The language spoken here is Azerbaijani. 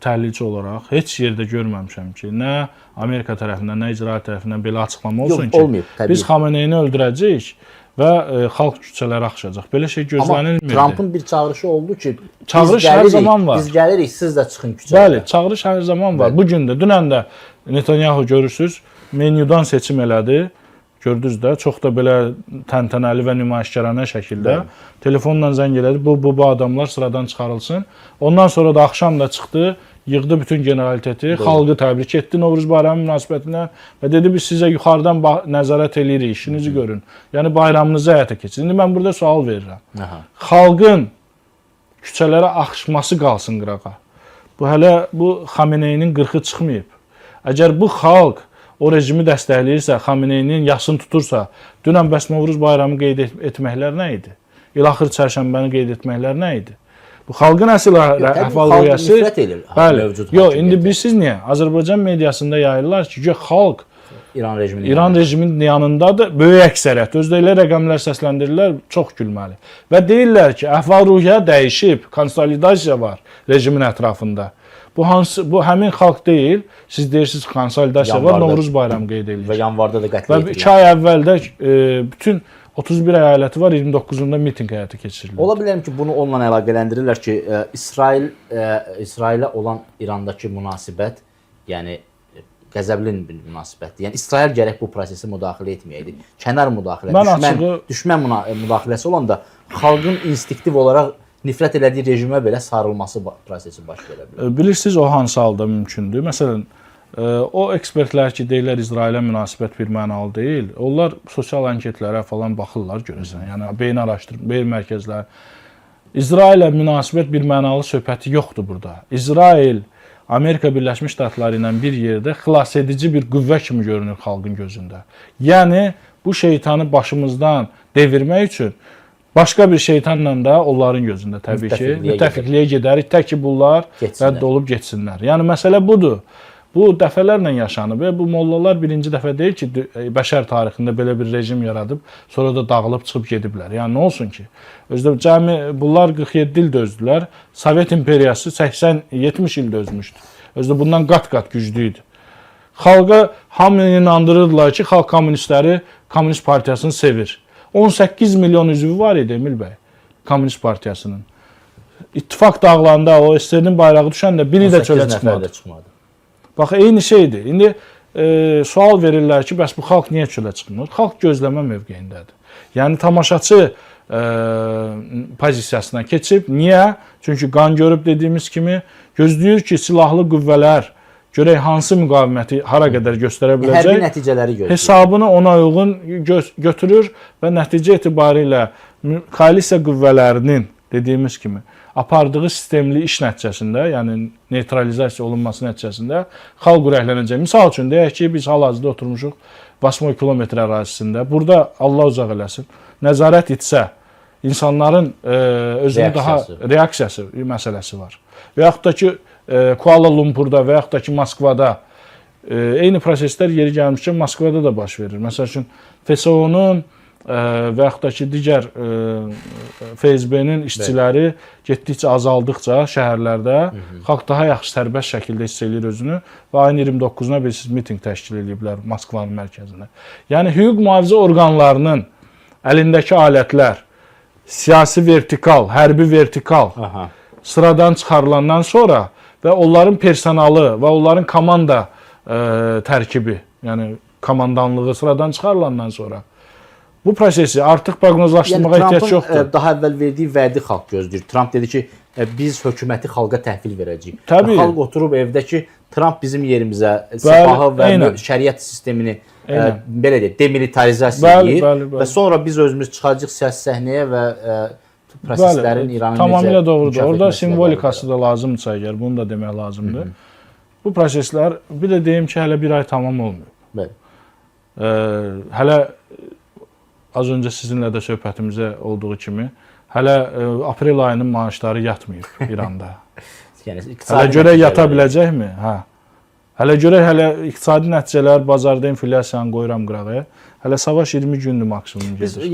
təhlilçi olaraq heç yerdə görməmişəm ki, nə Amerika tərəfindən, nə İsrail tərəfindən belə açıqlama olsun ki, olmayıb, biz Xameneyini öldürəcəyik və xalq küçələrə axışacaq. Belə şey gözlənilmirdi. Amma Trumpın bir çağırışı oldu ki, çağırış hər zaman var. Biz gəlirik, siz də çıxın küçələrə. Bəli, çağırış hər zaman var. Bugün də, dünən də Netanyahu görürsüz, menyudan seçim elədi. Gördünüz də, çox da belə təntənəli və nümayişkaranə şəkildə telefonla zəng elədi. Bu adamlar sıradan çıxarılsın. Ondan sonra da axşam da çıxdı, yığdı bütün generaliteti, xalqı təbrik etdi Novruz bayramı münasibətindən və dedi biz sizə yuxarıdan nəzarət eləyirik, işinizi görün. Yəni bayramınızı həyata keçirin. İndi mən burada sual verirəm. Xalqın küçələrə axışması qalsın qırağa. Bu Xameneyinin qırxı çıxmayıb. Əgər bu xalq o rejimi dəstəkləyirsə, Xameneyinin yasını tutursa, dünən bəs Novruz bayramı qeyd etməklər nə idi? İlaxır çərşənbəni qeyd etməklər nə idi? Bu xalqın əsl əhval-ruhiyyəsi. Bəli. Yox, indi bilirsiniz niyə? Azərbaycan mediasında yayırlar ki, xalq İran rejiminin yanındadır, böyük əksəriyyət. Özdə elə rəqəmlər səsləndirirlər, çox gülməli. Və deyirlər ki, əhval-ruhiyyə dəyişib, konsolidasiya var rejimin ətrafında. Bu həmin xalq deyil. Siz deyirsiniz konsolidasiya var, Novruz bayramı qeyd edilir. Və yanvarda da qətlə yetirildi. Və 2 ay əvvəldə bütün 31 əyaləti var, 29-unda mitinq həyata keçirilir. Ola bilərəm ki, bunu onunla əlaqələndirirlər ki, İsrailə olan İrandakı münasibət, yəni qəzəbli bir münasibətdir. Yəni İsrail gərək bu prosesə müdaxilə etməyəydi. Kənar müdaxilə, düşmən müdaxiləsi olanda xalqın instinktiv olaraq nifrət elədiyi rejimə belə sarılması prosesi baş verə bilər. Bilirsiniz, o hansı halda mümkündür? Məsələn, o ekspertlər ki, deyirlər İsrailə münasibət bir mənalı deyil, onlar sosial anketlərə falan baxırlar görəsən. Yəni, beyin mərkəzləri. İsrailə münasibət bir mənalı söhbəti yoxdur burada. İsrail, Amerika Birləşmiş Ştatları ilə bir yerdə xilas edici bir qüvvə kimi görünür xalqın gözündə. Yəni, bu şeytanı başımızdan devirmək üçün başqa bir şeytanla da onların gözündə təbii ki, müttəfiqliyə gedərik, tək ki bunlar rədd olub getsinlər. Yəni, məsələ budur. Bu dəfələrlə yaşanıb və bu mollalar birinci dəfə deyil ki, bəşər tarixində belə bir rejim yaradıb, sonra da dağılıb çıxıb gediblər. Yəni, nə olsun ki? Özdə cəmi bunlar 47 il dözdülər, Sovet imperiyası 80-70 il dözmüşdü. Özdə bundan qat-qat güclü idi. Xalqa hamını inandırırdılar ki, xalq kommunistləri, Kommunist Partiyasını sevir. 18 milyon üzvü var idi Emil bəy, Kommunist Partiyasının. İttifaq dağılanda o SSR-nin bayrağı düşəndə biri də çölə çıxmadı. Bax, eyni şeydir. İndi sual verirlər ki, bəs bu xalq niyə çölə çıxmır? Xalq gözləmə mövqeyindədir. Yəni, tamaşaçı pozisiyasına keçib. Niyə? Çünki qan görüb dediyimiz kimi gözləyir ki, silahlı qüvvələr görək hansı müqaviməti hara qədər göstərə biləcək. Hərbi nəticələri gözləyir. Hesabını ona uyğun götürür və nəticə etibarilə koalisiya qüvvələrinin dediyimiz kimi apardığı sistemli iş nəticəsində, yəni neytralizasiya olunması nəticəsində xalq ürəklənəcək. Misal üçün, deyək ki, biz hal-hazırda oturmuşuq 80 kilometr ərazisində. Burada Allah uzaq eləsin, nəzarət etsə, insanların özünü daha reaksiyası məsələsi var. Və yaxud da ki, Kuala Lumpurda və yaxud da ki, Moskvada eyni proseslər yeri gəlmişkən Moskvada da baş verir. Məsəl üçün, FSO-nun və yaxud da ki, digər FSB-nin işçiləri getdikcə azaldıqca şəhərlərdə xalq daha yaxşı sərbəst şəkildə hiss edir özünü və ayın 29-una bir mitinq təşkil ediblər Moskvanın mərkəzində. Yəni, hüquq mühafizə orqanlarının əlindəki alətlər siyasi vertikal, hərbi vertikal sıradan çıxarılandan sonra və onların personalı və onların komanda tərkibi, yəni komandanlığı sıradan çıxarılandan sonra bu prosesi artıq proqnozlaşdırmağa ehtiyac yoxdur. Trumpın daha əvvəl verdiyi vədi xalq gözləyir. Trump dedi ki, biz hökuməti xalqa təhvil verəcəyik. Xalq oturub evdə ki, Trump bizim yerimizə səfahı və şəriət sistemini belə deyək, demilitarizasiya edir və sonra biz özümüz çıxacaq siyasi səhnəyə və proseslərin İranın tamamilə doğrudur. Orada simvolikası da lazımdırsa əgər, bunu da demək lazımdır. Bu proseslər, bir də deyim ki, hələ bir ay tamam olmuyor. Hələ az öncə sizinlə də söhbətimizə olduğu kimi, hələ aprel ayının maaşları yatmayıb İranda. Hələ görək yata biləcəkmi? Hələ görək, hələ iqtisadi nəticələr, bazarda inflyasiyanı qoyuram qırağa. Hələ savaş 20 gündür maksimum gedir.